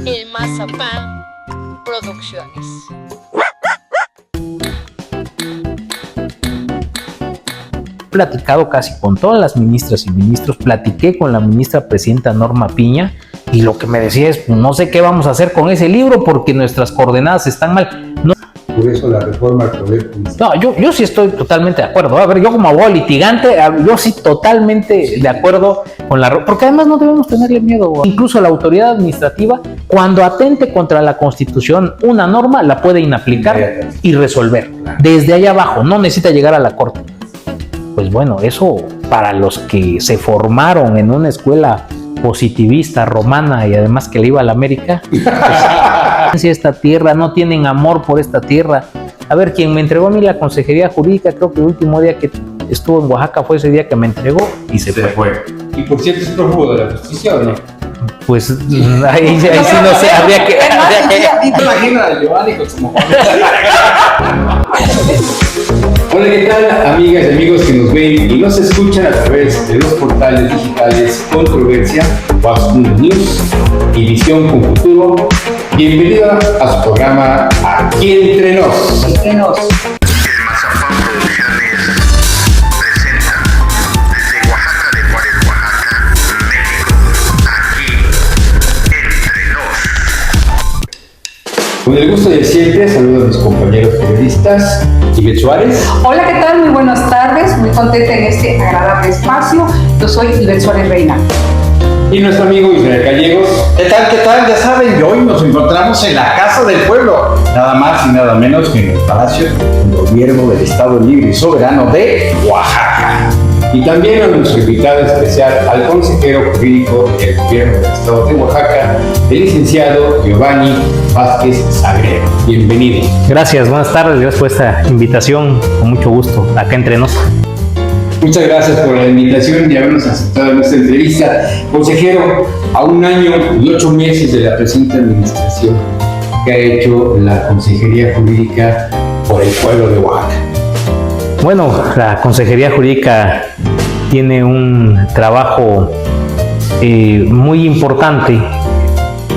en Mazapán Producciones. Platicado casi con todas las ministras y ministros, platiqué con la ministra presidenta Norma Piña y lo que me decía es, no sé qué vamos a hacer con ese libro porque nuestras coordenadas están mal. No, por eso la reforma al Poder Judicial. No, yo sí estoy totalmente de acuerdo. A ver, yo como abogado litigante, yo sí totalmente de acuerdo con la... Porque además no debemos tenerle miedo. Incluso la autoridad administrativa, cuando atente contra la Constitución, una norma la puede inaplicar y resolver. Desde allá abajo, no necesita llegar a la Corte. Pues bueno, eso para los que se formaron en una escuela positivista, romana y además que le iba a la América, pues, esta tierra, no tienen amor por esta tierra. A ver, quien me entregó a mí la consejería jurídica, creo que el último día que estuvo en Oaxaca fue ese día que me entregó y se fue. Y por cierto es prófugo de la justicia, ¿o no? Pues ahí sí no sé, habría que... Imagina a Giovanni con su mojón. Hola, ¿qué tal, amigas y amigos que nos ven y nos escuchan a través de los portales digitales Controversia, Washington News y Visión con Futuro? Bienvenida a su programa Aquí Entre Nos. Entre Nos. Mazapán Producciones presenta desde Oaxaca de Juárez, Oaxaca, México, Aquí Entre Nos. Con el gusto de siempre, saludo a mis compañeros periodistas. Ivette Suárez. Hola, ¿qué tal? Muy buenas tardes. Muy contenta en este agradable espacio. Yo soy Ivette Suárez Reina. Y nuestro amigo Israel Gallegos. ¿Qué tal? ¿Qué tal? Ya saben, y hoy nos encontramos en la Casa del Pueblo, nada más y nada menos que en el Palacio del Gobierno del Estado Libre y Soberano de Oaxaca. Y también a nuestro invitado especial, al consejero jurídico del Gobierno del Estado de Oaxaca, el licenciado Giovanni Vázquez Sagredo. Bienvenido. Gracias, buenas tardes, gracias por esta invitación, con mucho gusto, acá entre nos. Muchas gracias por la invitación y habernos aceptado en esta entrevista. Consejero, a 1 año y 8 meses de la presente administración, ¿qué ha hecho la Consejería Jurídica por el pueblo de Oaxaca? Bueno, la Consejería Jurídica tiene un trabajo muy importante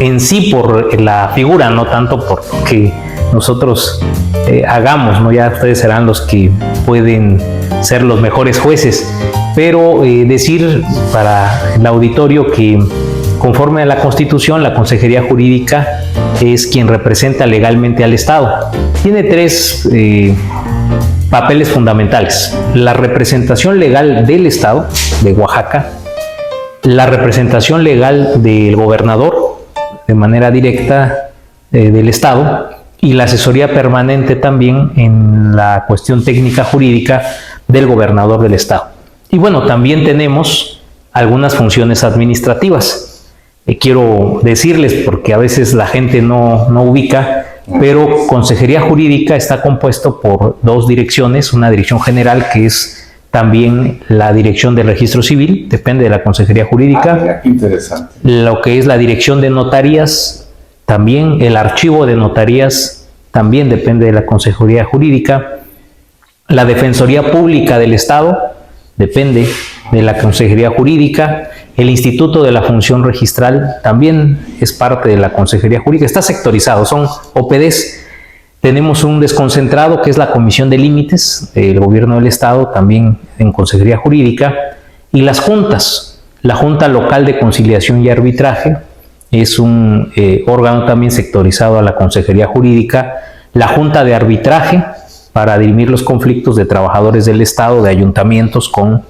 en sí por la figura, no tanto por lo que nosotros hagamos, ¿no? Ya ustedes serán los que pueden ser los mejores jueces, pero decir para el auditorio que conforme a la Constitución, la Consejería Jurídica es quien representa legalmente al Estado. Tiene 3 papeles fundamentales: la representación legal del Estado de Oaxaca, la representación legal del gobernador de manera directa del Estado y la asesoría permanente también en la cuestión técnica jurídica del gobernador del Estado. Y bueno, también tenemos algunas funciones administrativas. Quiero decirles, porque a veces la gente no ubica, pero Consejería Jurídica está compuesto por 2 direcciones, una dirección general que es también la dirección del registro civil, depende de la Consejería Jurídica. Mira, interesante. Lo que es la dirección de notarías, también el archivo de notarías, también depende de la Consejería Jurídica. La Defensoría Pública del Estado, depende de la Consejería Jurídica. El Instituto de la Función Registral también es parte de la Consejería Jurídica. Está sectorizado, son OPDs. Tenemos un desconcentrado que es la Comisión de Límites del Gobierno del Estado, también en Consejería Jurídica. Y las juntas, la Junta Local de Conciliación y Arbitraje es un órgano también sectorizado a la Consejería Jurídica. La Junta de Arbitraje para dirimir los conflictos de trabajadores del Estado, de ayuntamientos con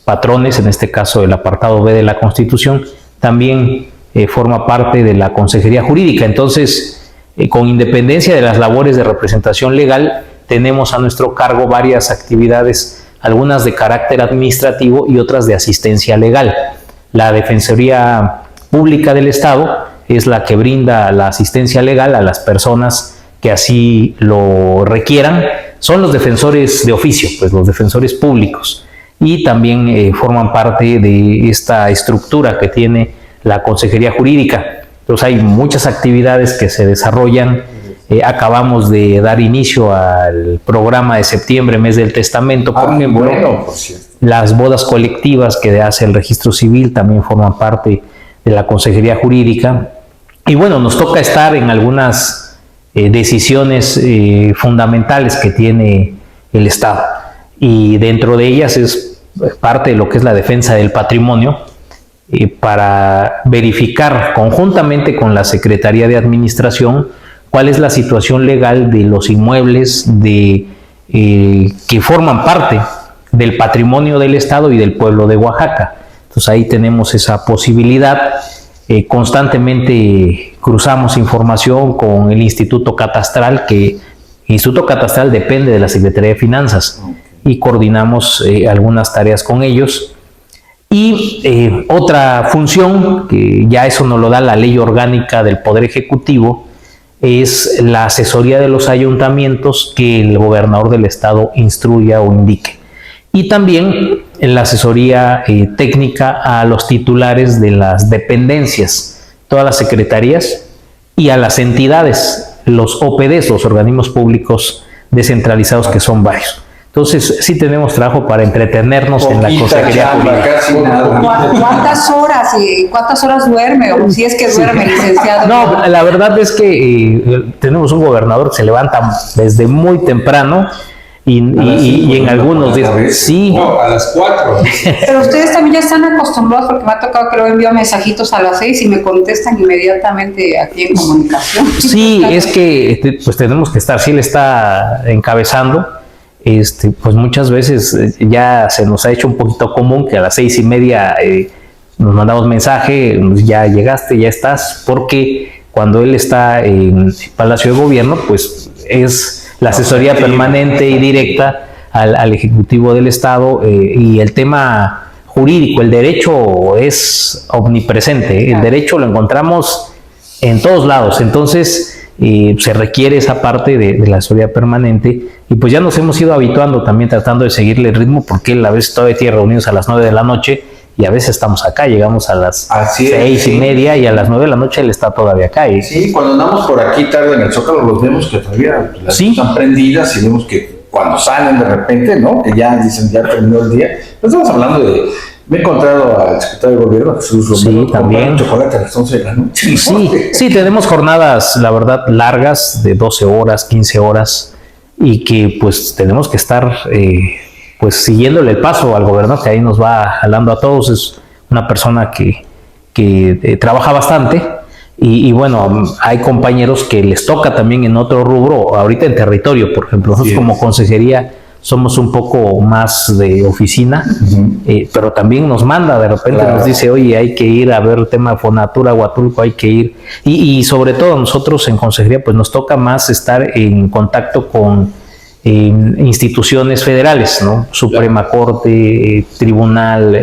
patrones, en este caso el apartado B de la Constitución, también forma parte de la Consejería Jurídica. Entonces, con independencia de las labores de representación legal, tenemos a nuestro cargo varias actividades, algunas de carácter administrativo y otras de asistencia legal. La Defensoría Pública del Estado es la que brinda la asistencia legal a las personas que así lo requieran. Son los defensores de oficio, pues los defensores públicos, y también forman parte de esta estructura que tiene la Consejería Jurídica. Entonces hay muchas actividades que se desarrollan. Acabamos de dar inicio al programa de septiembre, mes del testamento, por ejemplo. Bueno, por cierto. Las bodas colectivas que hace el registro civil también forman parte de la Consejería Jurídica. Y bueno, nos toca estar en algunas decisiones fundamentales que tiene el Estado. Y dentro de ellas es parte de lo que es la defensa del patrimonio, para verificar conjuntamente con la Secretaría de Administración cuál es la situación legal de los inmuebles que forman parte del patrimonio del Estado y del pueblo de Oaxaca. Entonces ahí tenemos esa posibilidad. Constantemente cruzamos información con el Instituto Catastral, que el Instituto Catastral depende de la Secretaría de Finanzas, y coordinamos algunas tareas con ellos. Y otra función, que ya eso nos lo da la Ley Orgánica del Poder Ejecutivo, es la asesoría de los ayuntamientos que el gobernador del estado instruya o indique. Y también la asesoría técnica a los titulares de las dependencias, todas las secretarías, y a las entidades, los OPDs, los organismos públicos descentralizados, que son varios. Entonces, sí tenemos trabajo para entretenernos en la consejería pública. ¿Cuántas horas duerme? O si es que duerme, licenciado. No, la verdad es que tenemos un gobernador que se levanta desde muy temprano y en algunos días. Sí. No, a las 4. Pero ustedes también ya están acostumbrados, porque me ha tocado que luego envío mensajitos a las 6 y me contestan inmediatamente aquí en comunicación. Sí, es que pues tenemos que estar, si él está encabezando. Pues muchas veces ya se nos ha hecho un poquito común que a las 6:30 nos mandamos mensaje, ya llegaste, ya estás, porque cuando él está en Palacio de Gobierno, pues es la asesoría permanente y directa al Ejecutivo del Estado, y el tema jurídico, el derecho es omnipresente, el derecho lo encontramos en todos lados, entonces se requiere esa parte de la asesoría permanente, y pues ya nos hemos ido habituando también, tratando de seguirle el ritmo, porque él a veces todavía tiene reunidos a las 9 de la noche y a veces estamos acá, llegamos a las 6:30 y a las 9 de la noche él está todavía acá. Sí, cuando andamos por aquí tarde en el Zócalo los vemos que todavía las luces están prendidas, y vemos que cuando salen de repente, ¿no? Que ya dicen, ya terminó el día. No estamos hablando de... Me he encontrado al secretario de Gobierno, Jesús Romero, sí, también. Chocolate a las 11 de la noche. Sí, tenemos jornadas, la verdad, largas, de 12 horas, 15 horas, y que pues tenemos que estar pues siguiéndole el paso al gobernador, que ahí nos va jalando a todos. Es una persona que trabaja bastante, y bueno, hay compañeros que les toca también en otro rubro, ahorita en territorio, por ejemplo. Nosotros como consejería somos un poco más de oficina, pero también nos manda, de repente nos dice, oye, hay que ir a ver el tema de Fonatura, Huatulco, hay que ir. Y sobre todo nosotros en consejería, pues nos toca más estar en contacto con instituciones federales, ¿no? Suprema Corte, tribunal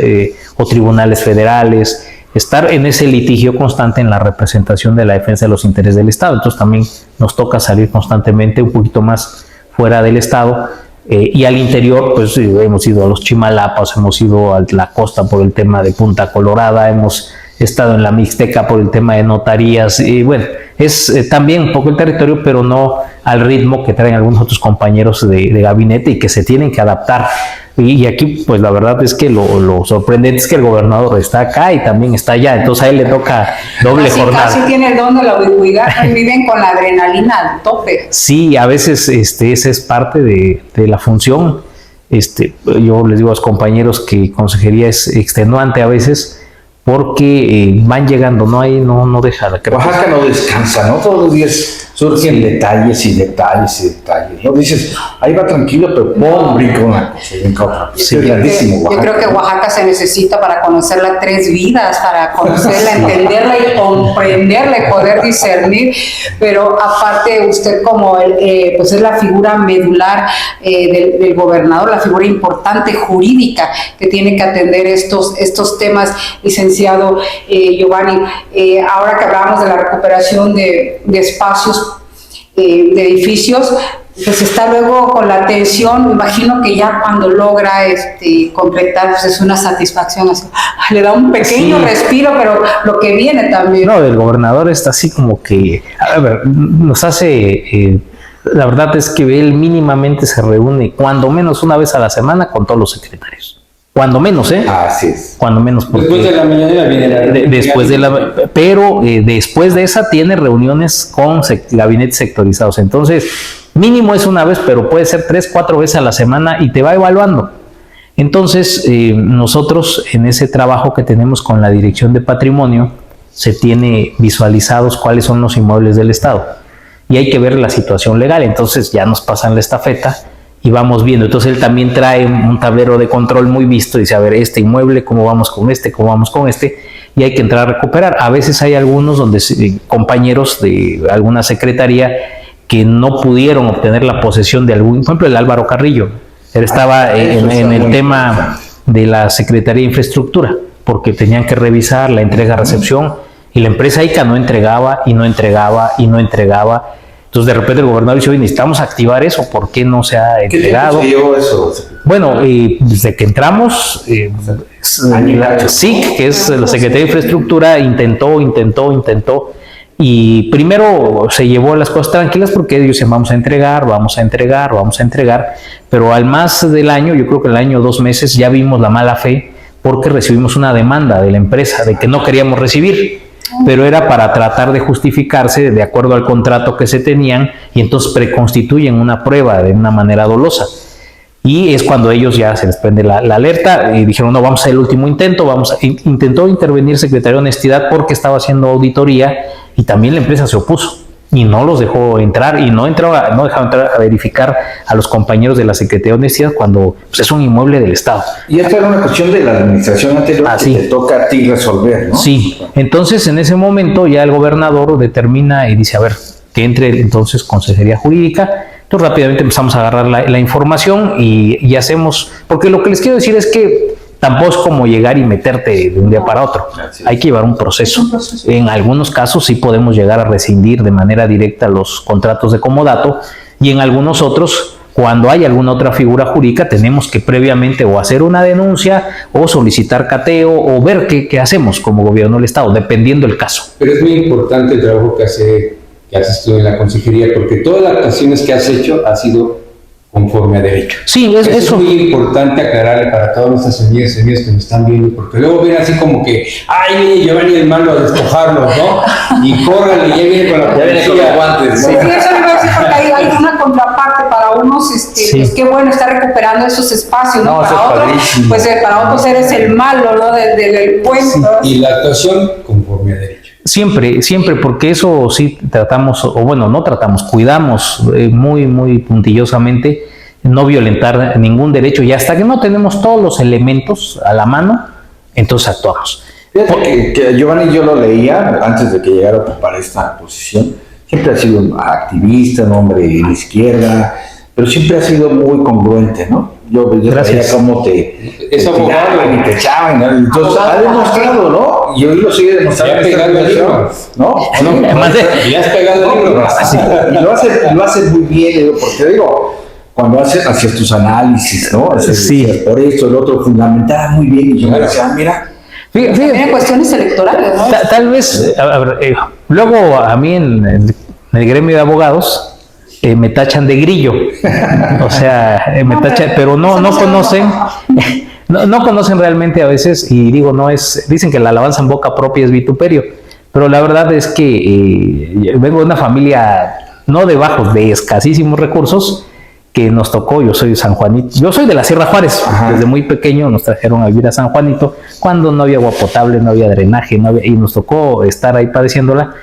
o tribunales federales, estar en ese litigio constante en la representación de la defensa de los intereses del Estado. Entonces también nos toca salir constantemente un poquito más fuera del Estado. Y al interior, pues hemos ido a los Chimalapas, hemos ido a la costa por el tema de Punta Colorada, hemos estado en la Mixteca por el tema de notarías, y bueno, es también un poco el territorio, pero no al ritmo que traen algunos otros compañeros de gabinete y que se tienen que adaptar. Y aquí, pues la verdad es que lo sorprendente es que el gobernador está acá y también está allá, entonces a él le toca doble jornada. Casi tiene el don de la ubicuidad, viven con la adrenalina al tope. Sí, a veces esa es parte de la función. Yo les digo a los compañeros que consejería es extenuante a veces, porque van llegando, no deja. Oaxaca no descansa, ¿no? Todos los días surgen detalles y detalles y detalles. No dices, ahí va tranquilo, pero pon brinca una cosa, brinca otra. Sí, yo creo que Oaxaca se necesita para conocerla 3 vidas, para conocerla, entenderla y comprenderla y poder discernir. Pero aparte, usted como pues es la figura medular del gobernador, la figura importante jurídica que tiene que atender estos temas, licenciado Giovanni. Ahora que hablábamos de la recuperación de espacios, de edificios, pues está luego con la atención. Me imagino que ya cuando logra completar, pues es una satisfacción, así, le da un pequeño respiro, pero lo que viene también. No, el gobernador está así como que, a ver, nos hace, la verdad es que él mínimamente se reúne cuando menos una vez a la semana con todos los secretarios. Cuando menos, Así es. Cuando menos. Porque Después de la mañanera viene la después de esa tiene reuniones con gabinetes sectorizados. Entonces, mínimo es una vez, pero puede ser 3, 4 veces a la semana y te va evaluando. Entonces, nosotros en ese trabajo que tenemos con la Dirección de Patrimonio, se tiene visualizados cuáles son los inmuebles del Estado. Y hay que ver la situación legal. Entonces, ya nos pasan la estafeta y vamos viendo. Entonces él también trae un tablero de control muy visto, dice, a ver, este inmueble, cómo vamos con este, y hay que entrar a recuperar. A veces hay algunos donde compañeros de alguna secretaría que no pudieron obtener la posesión de algún, por ejemplo, el Álvaro Carrillo, él estaba en el tema de la Secretaría de Infraestructura, porque tenían que revisar la entrega-recepción, y la empresa ICA no entregaba, y no entregaba, y no entregaba. Entonces, de repente el gobernador dice, oye, necesitamos activar eso, ¿por qué no se ha entregado? ¿Qué tiempo se llevó eso? Bueno, desde que entramos, la SIC, que es la Secretaría de Infraestructura, intentó, y primero se llevó las cosas tranquilas porque ellos dicen, vamos a entregar, pero al más del año, yo creo que el año 2 meses, ya vimos la mala fe porque recibimos una demanda de la empresa de que no queríamos recibir, pero era para tratar de justificarse de acuerdo al contrato que se tenían, y entonces preconstituyen una prueba de una manera dolosa. Y es cuando ellos ya se les prende la alerta y dijeron, no, vamos a hacer el último intento, intentó intervenir Secretaría de Honestidad porque estaba haciendo auditoría, y también la empresa se opuso y no los dejó entrar, y no dejaron entrar a verificar a los compañeros de la Secretaría de Honestidad cuando pues, es un inmueble del Estado. Y esto era una cuestión de la administración anterior que te toca a ti resolver, ¿no? Sí, entonces en ese momento ya el gobernador determina y dice, a ver, que entre entonces Consejería Jurídica. Entonces rápidamente empezamos a agarrar la información y hacemos, porque lo que les quiero decir es que tampoco es como llegar y meterte de un día para otro. Hay que llevar un proceso. En algunos casos sí podemos llegar a rescindir de manera directa los contratos de comodato, y en algunos otros, cuando hay alguna otra figura jurídica, tenemos que previamente o hacer una denuncia o solicitar cateo o ver qué hacemos como gobierno del Estado, dependiendo del caso. Pero es muy importante el trabajo que haces tú en la consejería, porque todas las acciones que has hecho ha sido conforme a derecho. Sí, eso es muy importante aclararle para todos nuestros amigas y amigos que nos están viendo, porque luego viene así como que, ay, viene Giovanni el malo a despojarlos, ¿no? Y córrale, ya viene con la policía. Con los guantes, Sí, eso iba a decir, porque hay una contraparte para unos, pues qué bueno estar recuperando esos espacios, ¿no? Para otros, pues para otros eres el malo, ¿no? Del cuento. Sí. Y la actuación conforme a derecho. Siempre, porque eso sí tratamos, o bueno, no tratamos, cuidamos muy puntillosamente no violentar ningún derecho, y hasta que no tenemos todos los elementos a la mano, entonces actuamos. Fíjate que Giovanni, yo lo leía antes de que llegara a ocupar esta posición, siempre ha sido un activista, un hombre de la izquierda, pero siempre ha sido muy congruente, ¿no? Yo veía cómo te tiraban y te echaban, ¿no? Entonces ha demostrado, ¿no? Y hoy lo sigue demostrando. Ya pegado el libro, ¿no? Ya has pegado el libro. Sí, y lo hace muy bien, porque digo, cuando hacías tus análisis, ¿no? Sí. Por esto, el otro, fundamentaba muy bien, y yo me decía, mira. También cuestiones electorales, ¿no? Tal vez, a ver, luego a mí en el gremio de abogados, me tachan de grillo, o sea, me tachan, pero no conocen, no conocen realmente a veces, y digo, dicen que la alabanza en boca propia es vituperio, pero la verdad es que vengo de una familia no de bajos, de escasísimos recursos, que nos tocó. Yo soy de San Juanito, yo soy de la Sierra Juárez. Ajá. Desde muy pequeño nos trajeron a vivir a San Juanito, cuando no había agua potable, no había drenaje, y nos tocó estar ahí padeciéndola.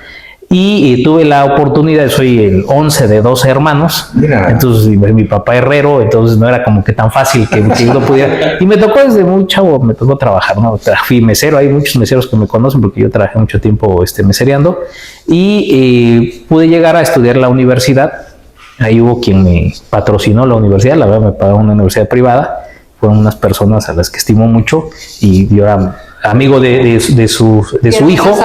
Y tuve la oportunidad, soy el 11 de 12 hermanos. Mira. Entonces mi papá herrero, entonces no era como que tan fácil que uno pudiera, y me tocó desde muy chavo, me tocó trabajar, ¿no? Fui mesero, hay muchos meseros que me conocen porque yo trabajé mucho tiempo mesereando, y pude llegar a estudiar la universidad. Ahí hubo quien me patrocinó la universidad, la verdad me pagó una universidad privada, fueron unas personas a las que estimo mucho, y yo era amigo de su hijo,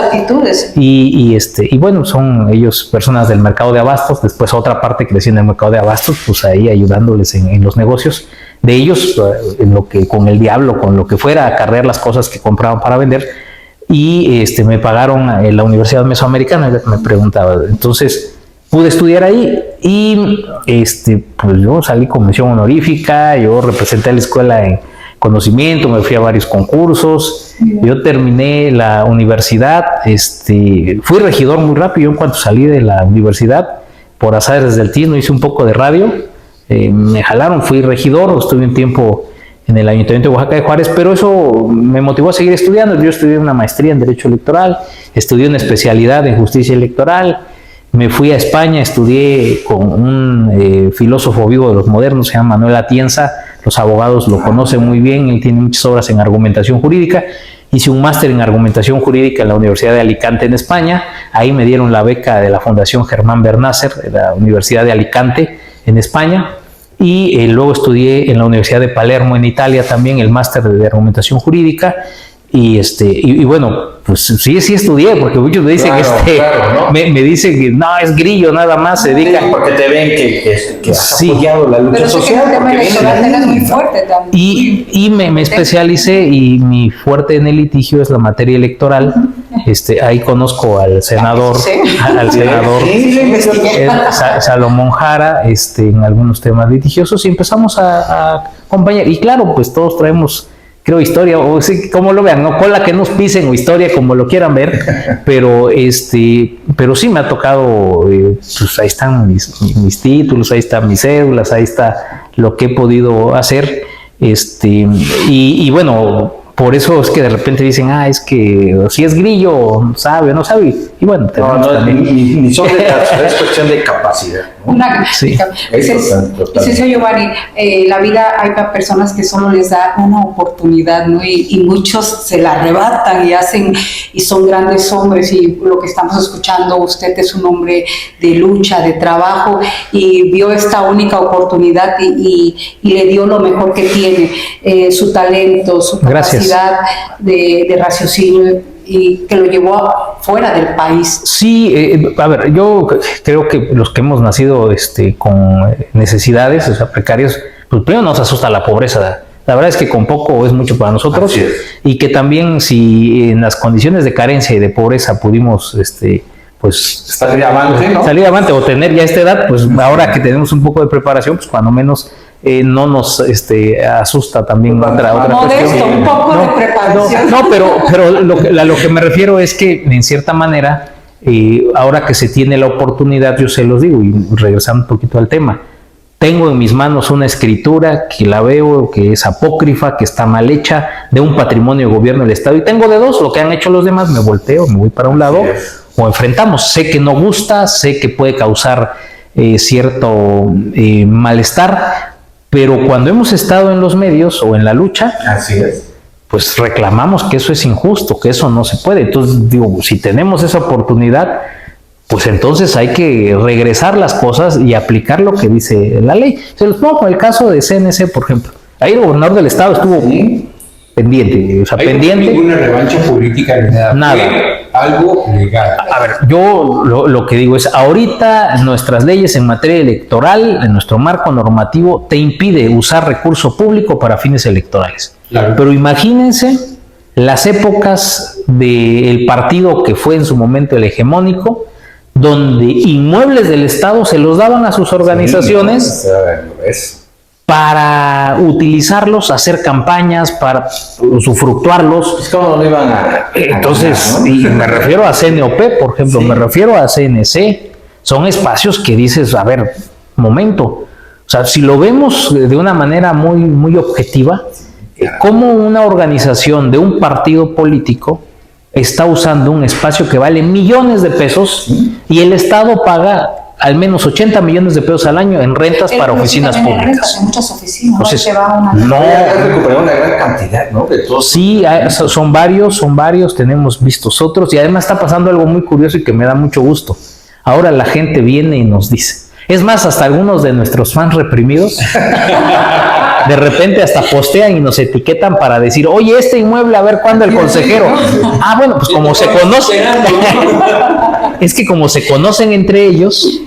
y bueno, son ellos personas del mercado de abastos. Después otra parte crecí en el mercado de abastos, pues ahí ayudándoles en los negocios de ellos, en lo que, con el diablo, con lo que fuera, a acarrear las cosas que compraban para vender. Y me pagaron en la Universidad Mesoamericana, me preguntaba. Entonces pude estudiar ahí, y pues yo salí con mención honorífica. Yo representé a la escuela conocimiento, me fui a varios concursos. Yo terminé la universidad, fui regidor muy rápido. Yo en cuanto salí de la universidad, por azares del destino, hice un poco de radio, me jalaron, fui regidor, estuve un tiempo en el Ayuntamiento de Oaxaca de Juárez, pero eso me motivó a seguir estudiando. Yo estudié una maestría en Derecho Electoral, estudié una especialidad en Justicia Electoral, me fui a España, estudié con un filósofo vivo de los modernos, se llama Manuel Atienza, los abogados lo conocen muy bien, él tiene muchas obras en argumentación jurídica. Hice un máster en argumentación jurídica en la Universidad de Alicante en España, ahí me dieron la beca de la Fundación Germán Bernasser de la Universidad de Alicante en España, y luego estudié en la Universidad de Palermo en Italia también el máster de argumentación jurídica. Y bueno, pues sí estudié, porque muchos me dicen ¿no? me dicen que no, es Grillo nada más, se dedica. Porque te ven que has Sí. apoyado la lucha Pero sí que social. el tema porque electoral viene es muy ahí, ¿no? fuerte también. Y me especialicé, y mi fuerte en el litigio es la materia electoral. Ahí conozco al senador, Sí. al senador Salomón Jara, en algunos temas litigiosos, y empezamos a acompañar. Y claro, pues todos traemos, creo, historia, o sí, como lo vean, no cola que nos pisen, o historia, como lo quieran ver, pero sí me ha tocado, pues ahí están mis títulos, ahí están mis cédulas, ahí está lo que he podido hacer, y bueno, por eso es que de repente dicen, es que si es Grillo, sabe o no sabe, y bueno, No, tenemos también. ni son de capacidad, es cuestión de capacidad, ¿no? Sí. Sí, Giovanni, la vida hay para personas que solo les da una oportunidad, ¿no? Y muchos se la arrebatan y hacen, y son grandes hombres, y lo que estamos escuchando, usted es un hombre de lucha, de trabajo, y vio esta única oportunidad y le dio lo mejor que tiene, su talento, su capacidad de raciocinio, y que lo llevó fuera del país. Sí, a ver, yo creo que los que hemos nacido con necesidades, o sea, precarios, pues primero nos asusta la pobreza. La verdad es que con poco es mucho para nosotros, y que también si en las condiciones de carencia y de pobreza pudimos pues salir avante, ¿no? Salir avante o tener ya esta edad, pues ahora que tenemos un poco de preparación, pues cuando menos no nos asusta también otra Modesto, cuestión. un poco de preparación. No, pero lo que me refiero es que en cierta manera, ahora que se tiene la oportunidad, yo se los digo, y regresando un poquito al tema, tengo en mis manos una escritura que la veo que es apócrifa, que está mal hecha, de un patrimonio de gobierno del Estado, y tengo de dos, lo que han hecho los demás, me volteo, me voy para un lado, o enfrentamos. Sé que no gusta, sé que puede causar cierto malestar, pero cuando hemos estado en los medios o en la lucha, Así es. pues reclamamos que eso es injusto, que eso no se puede. Entonces digo, si tenemos esa oportunidad, pues entonces hay que regresar las cosas y aplicar lo que dice la ley. Se los pongo con el caso de CNC, por ejemplo. Ahí el gobernador del estado estuvo pendiente, o sea, pendiente. No hay ninguna revancha política ni nada. Nada. Fue algo legal. A ver, yo lo que digo es, ahorita nuestras leyes en materia electoral, en nuestro marco normativo, te impide usar recurso público para fines electorales. Claro. Pero imagínense las épocas del partido que fue en su momento el hegemónico, donde inmuebles del Estado se los daban a sus organizaciones para utilizarlos, hacer campañas, para usufructuarlos. Pues cómo no iban a... Entonces, ¿no? y me refiero a CNOP, por ejemplo, me refiero a CNC, son espacios que dices, a ver, momento, o sea, si lo vemos de una manera muy, muy objetiva, ¿cómo una organización de un partido político está usando un espacio que vale millones de pesos y el Estado paga al menos 80 millones de pesos al año en rentas para oficinas públicas? En muchas oficinas, Entonces, ¿no? Se va una... no, Has recuperado una gran cantidad, ¿no? De todos. sí, son varios, tenemos vistos otros, y además está pasando algo muy curioso y que me da mucho gusto. Ahora la gente viene y nos dice, es más, hasta algunos de nuestros fans reprimidos, de repente hasta postean y nos etiquetan para decir, oye, este inmueble, a ver cuándo el consejero. Ah, bueno, pues como se conocen, es que como se conocen entre ellos,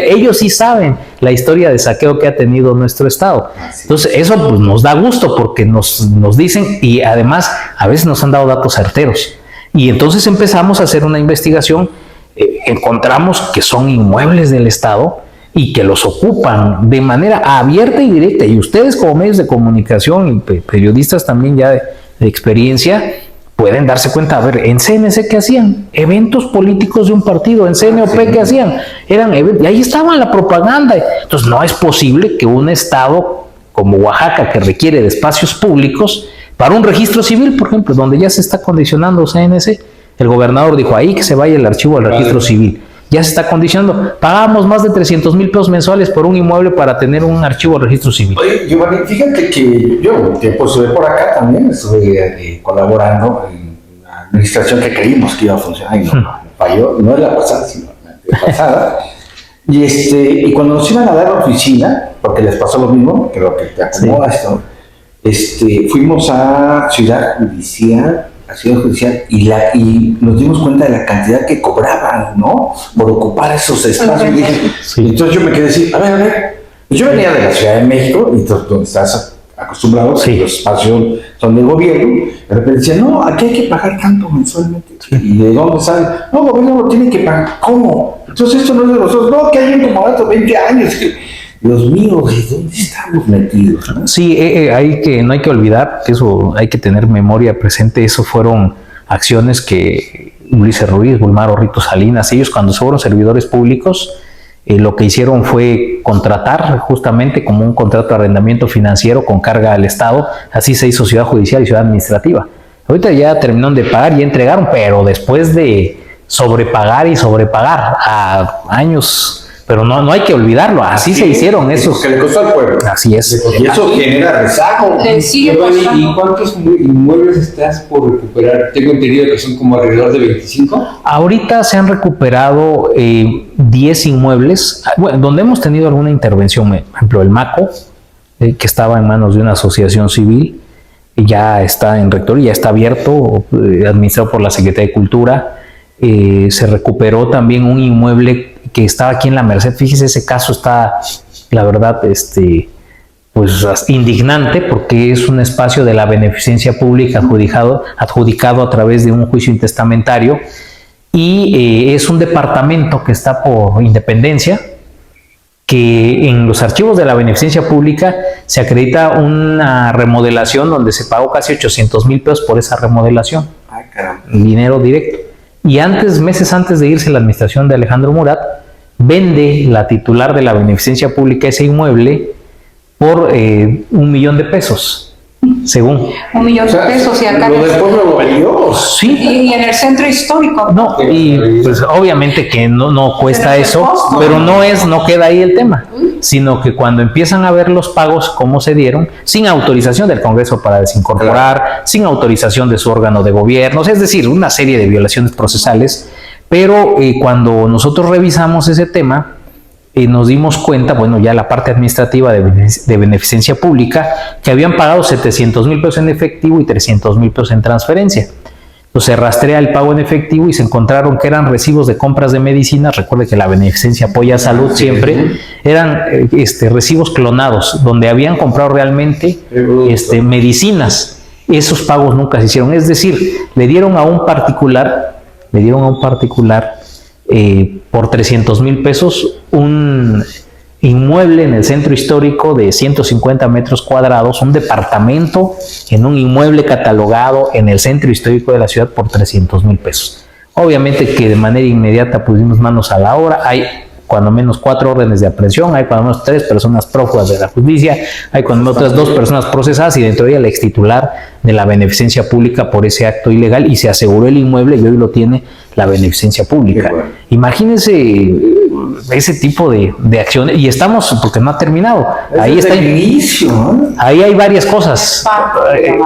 ellos sí saben la historia de saqueo que ha tenido nuestro estado. Entonces, eso pues nos da gusto porque nos dicen, y además a veces nos han dado datos certeros. Y entonces empezamos a hacer una investigación, encontramos que son inmuebles del Estado, y que los ocupan de manera abierta y directa, y ustedes como medios de comunicación y periodistas también ya de experiencia, pueden darse cuenta. A ver, en CNC, ¿qué hacían? Eventos políticos de un partido. En CNOP, ¿qué hacían? Eran eventos, y ahí estaba la propaganda. Entonces, no es posible que un estado como Oaxaca, que requiere de espacios públicos, para un registro civil, por ejemplo, donde ya se está condicionando CNC, el gobernador dijo, ahí que se vaya el archivo al registro civil. Ya se está condicionando. Pagamos más de 300,000 pesos mensuales por un inmueble para tener un archivo al registro civil. Oye, Giovanni, fíjate que yo un tiempo estuve por acá también, estuve colaborando en la administración que creímos que iba a funcionar y no falló, no en la pasada, sino en la pasada. Y cuando nos iban a dar la oficina, porque les pasó lo mismo, creo que te acomoda esto, fuimos a Ciudad Judicial, y nos dimos cuenta de la cantidad que cobraban, ¿no? Por ocupar esos espacios. Sí. Entonces yo me quedé así, a ver. Yo venía de la Ciudad de México, y entonces donde estás acostumbrado, que los espacios son del gobierno, de repente decían, no, aquí hay que pagar tanto mensualmente. ¿Y de dónde sale? No, el gobierno lo tiene que pagar. ¿Cómo? Entonces esto no es de nosotros. No, que hay un como 20 años. Dios mío, ¿dónde estamos metidos? ¿No? Sí, no hay que olvidar, eso hay que tener memoria presente. Eso fueron acciones que Ulises Ruiz, Bulmaro Rito Salinas, ellos cuando fueron servidores públicos, lo que hicieron fue contratar justamente como un contrato de arrendamiento financiero con carga al Estado. Así se hizo Ciudad Judicial y Ciudad Administrativa. Ahorita ya terminaron de pagar y entregaron, pero después de sobrepagar a años. Pero no hay que olvidarlo, así se hicieron esos. Que le costó al pueblo. Así es. Y eso genera rezago. ¿Y cuántos inmuebles estás por recuperar? Tengo entendido que son como alrededor de 25. Ahorita se han recuperado 10 inmuebles, bueno, donde hemos tenido alguna intervención. Por ejemplo, el MACO, que estaba en manos de una asociación civil, ya está en rectoría, ya está abierto, administrado por la Secretaría de Cultura. Se recuperó también un inmueble que estaba aquí en la Merced. Fíjese, ese caso está, la verdad, pues indignante, porque es un espacio de la beneficencia pública adjudicado a través de un juicio intestamentario, y es un departamento que está por Independencia, que en los archivos de la beneficencia pública se acredita una remodelación donde se pagó casi 800,000 pesos por esa remodelación. Ay, caramba. Dinero directo. Y meses antes de irse la administración de Alejandro Murat, vende la titular de la beneficencia pública ese inmueble por 1,000,000 de pesos, según. 1,000,000 de pesos, y acá. Lo del pueblo lo valió. Sí. Y en el centro histórico. No, y pues obviamente que no cuesta Pero eso, costo. pero no queda ahí el tema, sino que cuando empiezan a ver los pagos cómo se dieron, sin autorización del Congreso para desincorporar, sin autorización de su órgano de gobierno, es decir, una serie de violaciones procesales. Pero cuando nosotros revisamos ese tema, nos dimos cuenta, bueno, ya la parte administrativa de beneficencia pública, que habían pagado 700,000 pesos en efectivo y 300,000 pesos en transferencia. Entonces se rastrea el pago en efectivo y se encontraron que eran recibos de compras de medicinas. Recuerde que la beneficencia apoya salud siempre. Eran recibos clonados, donde habían comprado realmente medicinas. Esos pagos nunca se hicieron. Es decir, le dieron a un particular por 300,000 pesos un inmueble en el centro histórico de 150 metros cuadrados, un departamento en un inmueble catalogado en el centro histórico de la ciudad por 300,000 pesos. Obviamente que de manera inmediata pusimos manos a la obra. Hay cuando menos 4 órdenes de aprehensión, hay cuando menos 3 personas prófugas de la justicia, hay cuando menos otras 2 personas procesadas, y dentro de ella la extitular de la beneficencia pública por ese acto ilegal, y se aseguró el inmueble y hoy lo tiene la beneficencia pública. Bueno. Imagínense ese tipo de acciones, y estamos, porque no ha terminado. Ahí está el inicio, ¿no? Ahí hay varias cosas.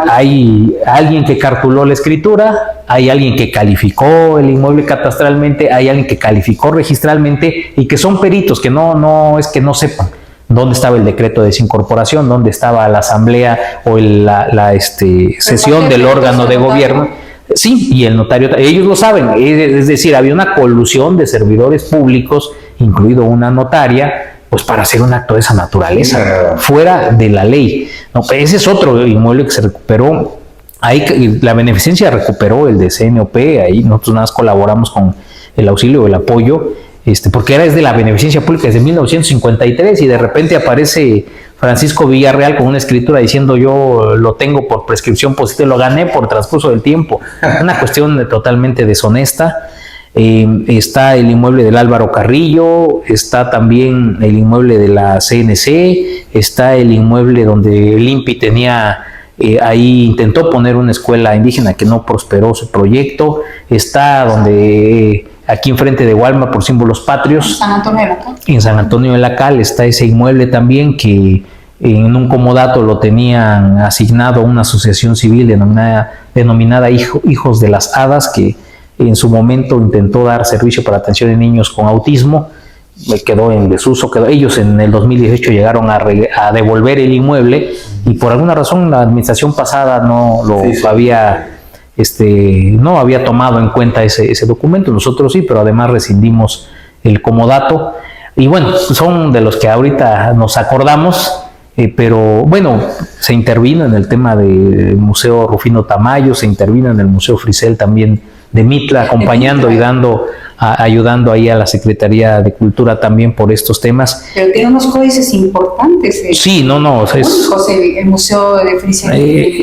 Hay alguien que cartuló la escritura, hay alguien que calificó el inmueble catastralmente, hay alguien que calificó registralmente, y que son peritos que no es que no sepan dónde estaba el decreto de desincorporación, dónde estaba la asamblea o la sesión del órgano de gobierno. Sí, y el notario, ellos lo saben, es decir, había una colusión de servidores públicos, incluido una notaria, pues para hacer un acto de esa naturaleza, fuera de la ley. No, ese es otro inmueble que se recuperó. Ahí la beneficencia recuperó el de CNOP, ahí nosotros nada más colaboramos con el auxilio o el apoyo, porque es de la beneficencia pública desde 1953 y de repente aparece Francisco Villarreal con una escritura diciendo yo lo tengo por prescripción positiva, lo gané por transcurso del tiempo. Una cuestión totalmente deshonesta. Está el inmueble del Álvaro Carrillo, está también el inmueble de la CNC, está el inmueble donde el INPI tenía, ahí intentó poner una escuela indígena que no prosperó su proyecto, está donde aquí enfrente de Walmart por Símbolos Patrios, San Antonio de la Cal. en San Antonio de la Cal está ese inmueble también que en un comodato lo tenían asignado a una asociación civil denominada Hijos de las Hadas, que en su momento intentó dar servicio para atención de niños con autismo, quedó en desuso, ellos en el 2018 llegaron a devolver el inmueble y por alguna razón la administración pasada no lo había no había tomado en cuenta ese documento, nosotros sí, pero además rescindimos el comodato y bueno, son de los que ahorita nos acordamos. Pero bueno, se intervino en el tema del Museo Rufino Tamayo, se intervino en el Museo Frisel también de Mitla, acompañando y ayudando ahí a la Secretaría de Cultura también por estos temas. Pero tiene unos códices importantes. Sí, no, el Museo de Frisel.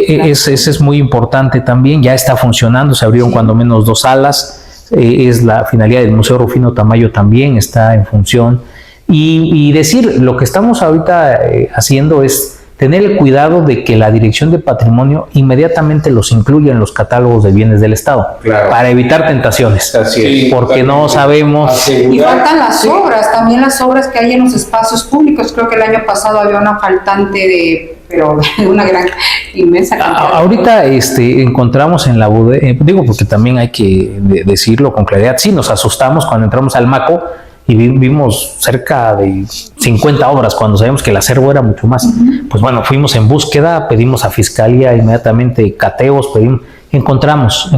Ese es muy importante también, ya está funcionando, se abrieron cuando menos 2 salas, es la finalidad del Museo Rufino Tamayo también está en función. Y decir, lo que estamos ahorita haciendo es tener el cuidado de que la Dirección de Patrimonio inmediatamente los incluya en los catálogos de bienes del Estado, para evitar tentaciones, porque no sabemos. Y faltan las obras, también las obras que hay en los espacios públicos. Creo que el año pasado había una faltante pero una gran, inmensa cantidad. Ahorita encontramos en la bodega, digo porque también hay que decirlo con claridad, sí nos asustamos cuando entramos al MACO, y vimos cerca de 50 obras cuando sabíamos que el acervo era mucho más. Pues bueno, fuimos en búsqueda, pedimos a Fiscalía inmediatamente cateos, encontramos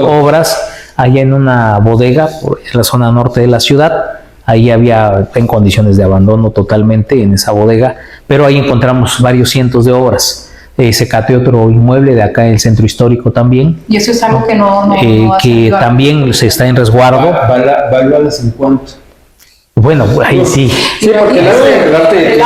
obras allá en una bodega en la zona norte de la ciudad. Ahí había en condiciones de abandono totalmente en esa bodega, pero ahí encontramos varios cientos de obras. Se cateó otro inmueble de acá en el centro histórico también. Y eso es algo que no que también se está en resguardo. ¿Valuadas en cuánto? Bueno, ahí sí. Sí, porque el arte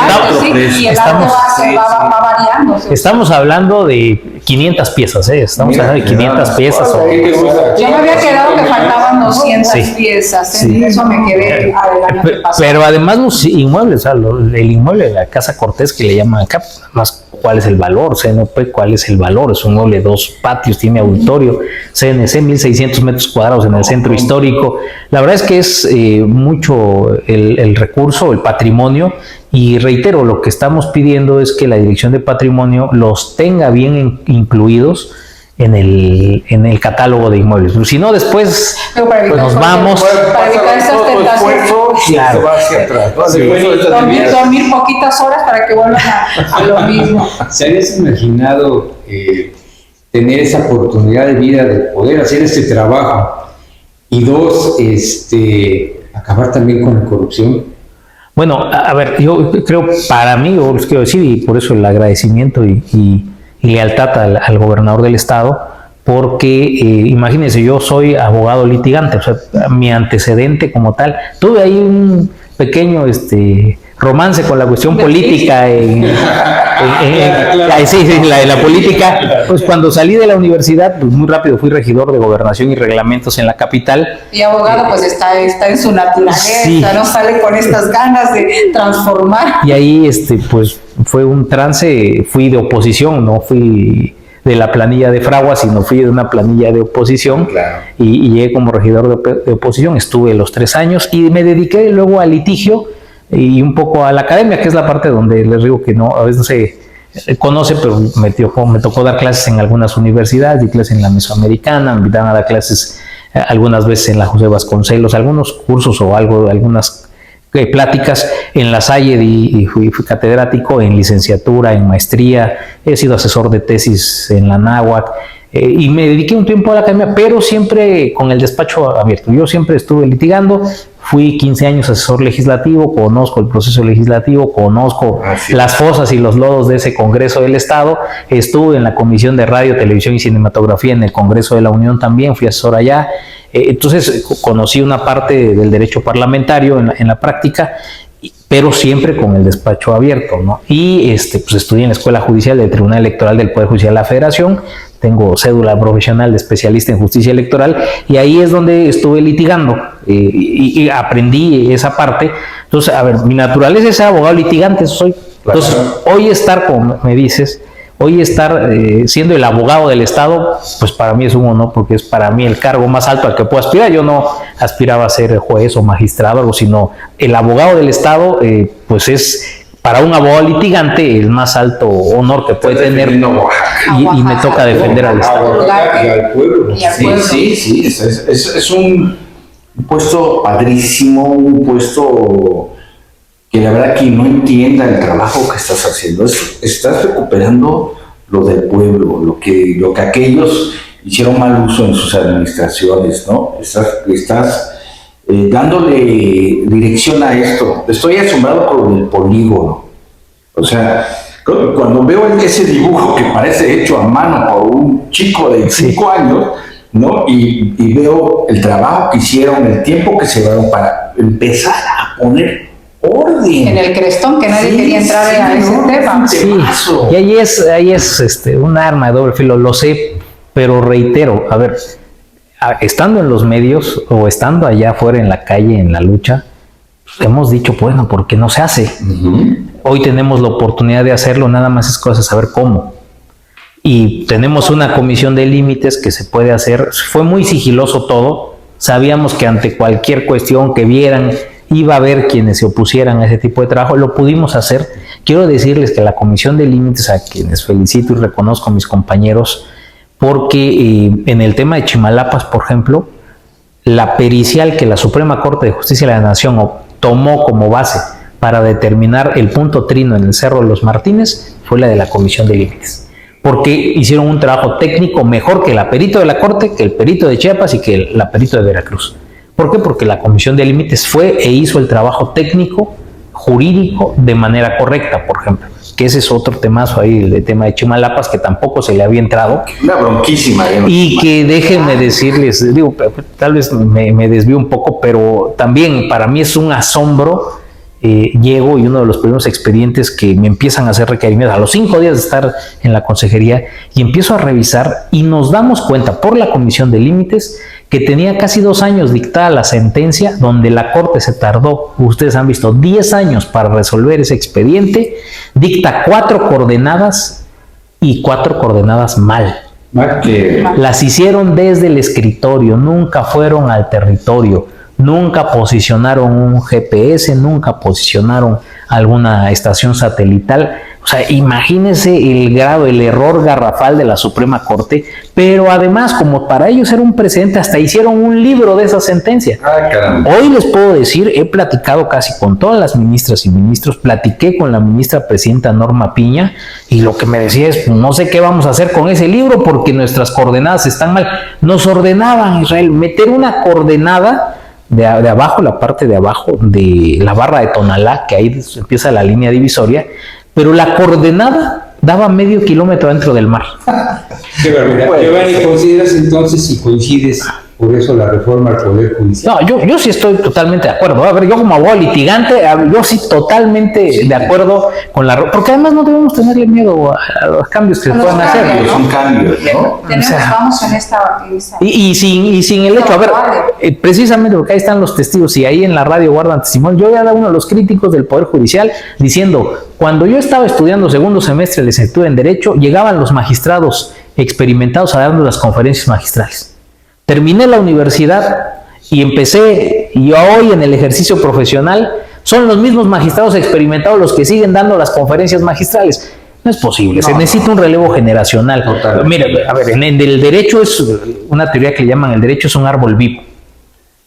va variando. Estamos hablando de 500 piezas, Estamos hablando de 500 piezas. Yo me había quedado que faltaban 200 piezas, sí. Eso me quedé adelante. Pero además los inmuebles, el inmueble de la Casa Cortés que le llaman acá, más cuál es el valor, CNP, cuál es el valor, es un inmueble de 2 patios, tiene auditorio, CNC 1600 metros cuadrados en el centro histórico. La verdad es que es mucho el recurso, el patrimonio, y reitero, lo que estamos pidiendo es que la Dirección de Patrimonio los tenga bien incluidos en el catálogo de inmuebles. Si no, después nos vamos. Para evitar esas tentaciones. Claro. Dormir poquitas horas para que vuelvan a lo mismo. ¿Se habías imaginado tener esa oportunidad de vida de poder hacer este trabajo? Y 2, acabar también con la corrupción. Bueno, a ver, yo creo, para mí, yo les quiero decir, y por eso el agradecimiento y lealtad al gobernador del estado, porque imagínense, yo soy abogado litigante, o sea, mi antecedente como tal, tuve ahí un pequeño romance con la cuestión política la política. Pues cuando salí de la universidad, pues muy rápido fui regidor de gobernación y reglamentos en la capital. Y abogado, pues está en su naturaleza, no sale con estas ganas de transformar. Y ahí pues fue un trance, fui de oposición, no fui de la planilla de Fragua, sino fui de una planilla de oposición. Claro. Y llegué como regidor de oposición, estuve los 3 años y me dediqué luego al litigio y un poco a la academia, que es la parte donde les digo que a veces no se conoce, pero me tocó dar clases en algunas universidades, di clases en la Mesoamericana, me invitaban a dar clases algunas veces en la José Vasconcelos, algunos cursos o algunas pláticas en la Salle, y fui catedrático en licenciatura, en maestría, he sido asesor de tesis en la Náhuac, y me dediqué un tiempo a la academia, pero siempre con el despacho abierto. Yo siempre estuve litigando, fui 15 años asesor legislativo, conozco el proceso legislativo, conozco las fosas y los lodos de ese Congreso del Estado, estuve en la Comisión de Radio, Televisión y Cinematografía en el Congreso de la Unión también, fui asesor allá, entonces conocí una parte del derecho parlamentario en la práctica, pero siempre con el despacho abierto, ¿no? Y pues estudié en la Escuela Judicial del Tribunal Electoral del Poder Judicial de la Federación, tengo cédula profesional de especialista en justicia electoral y ahí es donde estuve litigando y aprendí esa parte. Entonces, a ver, mi naturaleza es ser abogado litigante, eso soy. Entonces, hoy estar, como me dices, siendo el abogado del Estado, pues para mí es un honor porque es para mí el cargo más alto al que puedo aspirar. Yo no aspiraba a ser juez o magistrado, algo, sino el abogado del Estado, pues es para un abogado litigante el más alto honor que puede tener, y me toca defender al Estado. Y al pueblo. Sí, es un puesto padrísimo, un puesto que la verdad que no entienda el trabajo que estás haciendo. Estás recuperando lo del pueblo, lo que aquellos hicieron mal uso en sus administraciones, ¿no? Estás dándole dirección a esto. Estoy asombrado por el polígono. O sea, cuando veo ese dibujo que parece hecho a mano por un chico de 5 años, ¿no? Y veo el trabajo que hicieron, el tiempo que se llevaron para empezar a poner orden. En el crestón, que nadie quería entrar a ese tema. Sí, y ahí es un arma de doble filo, lo sé, pero reitero, a ver, estando en los medios o estando allá afuera en la calle, en la lucha, pues hemos dicho, bueno, ¿por qué no se hace? Hoy tenemos la oportunidad de hacerlo, nada más es cosa de saber cómo. Y tenemos una comisión de límites que se puede hacer. Fue muy sigiloso todo. Sabíamos que ante cualquier cuestión que vieran, iba a haber quienes se opusieran a ese tipo de trabajo. Lo pudimos hacer. Quiero decirles que la comisión de límites, a quienes felicito y reconozco a mis compañeros, porque en el tema de Chimalapas, por ejemplo, la pericial que la Suprema Corte de Justicia de la Nación tomó como base para determinar el punto trino en el Cerro de los Martínez fue la de la comisión de límites, porque hicieron un trabajo técnico mejor que el perito de la Corte, que el perito de Chiapas y que el perito de Veracruz. ¿Por qué? Porque la comisión de límites fue e hizo el trabajo técnico, jurídico, de manera correcta, por ejemplo. Que ese es otro temazo ahí, el tema de Chimalapas, que tampoco se le había entrado. Una bronquísima. Y que déjenme decirles, digo, tal vez me desvío un poco, pero también para mí es un asombro. Llego y uno de los primeros expedientes que me empiezan a hacer requerimientos a los 5 días de estar en la consejería, y empiezo a revisar y nos damos cuenta por la comisión de límites que tenía casi 2 años dictada la sentencia, donde la Corte se tardó, ustedes han visto, 10 años para resolver ese expediente, dicta 4 coordenadas y 4 coordenadas mal. Las hicieron desde el escritorio, nunca fueron al territorio. Nunca posicionaron un GPS, nunca posicionaron alguna estación satelital. O sea, imagínense el grado, el error garrafal de la Suprema Corte, pero además, como para ellos era un precedente, hasta hicieron un libro de esa sentencia. Hoy les puedo decir, he platicado casi con todas las ministras y ministros, platiqué con la ministra presidenta Norma Piña, y lo que me decía es, no sé qué vamos a hacer con ese libro porque nuestras coordenadas están mal. Nos ordenaban, Israel, meter una coordenada de abajo, la parte de abajo de la barra de Tonalá, que ahí empieza la línea divisoria, pero la coordenada daba medio kilómetro dentro del mar. Qué barbaridad. Giovanni, ¿consideras entonces, si coincides por eso, la reforma al Poder Judicial? No, yo sí estoy totalmente de acuerdo. A ver, yo como abogado litigante, yo sí totalmente de acuerdo con la... Porque además no debemos tenerle miedo a los cambios que se puedan hacer. Son cambios, ¿no? Vamos en esta... Y sin el hecho, a ver, precisamente porque ahí están los testigos y ahí en la radio guardan testimonio. Yo era uno de los críticos del Poder Judicial diciendo, cuando yo estaba estudiando segundo semestre de licenciatura en Derecho, llegaban los magistrados experimentados a darnos las conferencias magistrales. Terminé la universidad y empecé, y hoy en el ejercicio profesional, son los mismos magistrados experimentados los que siguen dando las conferencias magistrales. No es posible, se necesita un relevo generacional. Mira, a ver, en el derecho es una teoría que le llaman el derecho es un árbol vivo.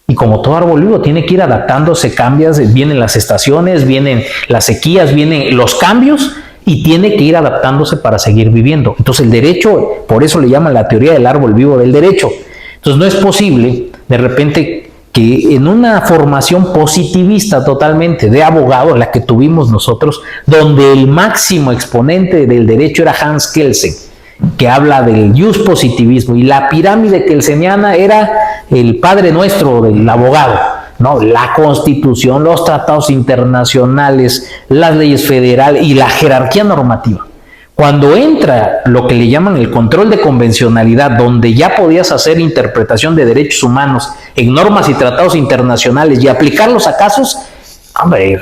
Y como todo árbol vivo tiene que ir adaptándose, cambias, vienen las estaciones, vienen las sequías, vienen los cambios y tiene que ir adaptándose para seguir viviendo. Entonces el derecho, por eso le llaman la teoría del árbol vivo del derecho. Entonces no es posible de repente que en una formación positivista totalmente de abogado, la que tuvimos nosotros, donde el máximo exponente del derecho era Hans Kelsen, que habla del jus positivismo, y la pirámide kelseniana era el padre nuestro del abogado, ¿no? La Constitución, los tratados internacionales, las leyes federales y la jerarquía normativa. Cuando entra lo que le llaman el control de convencionalidad, donde ya podías hacer interpretación de derechos humanos en normas y tratados internacionales y aplicarlos a casos, hombre,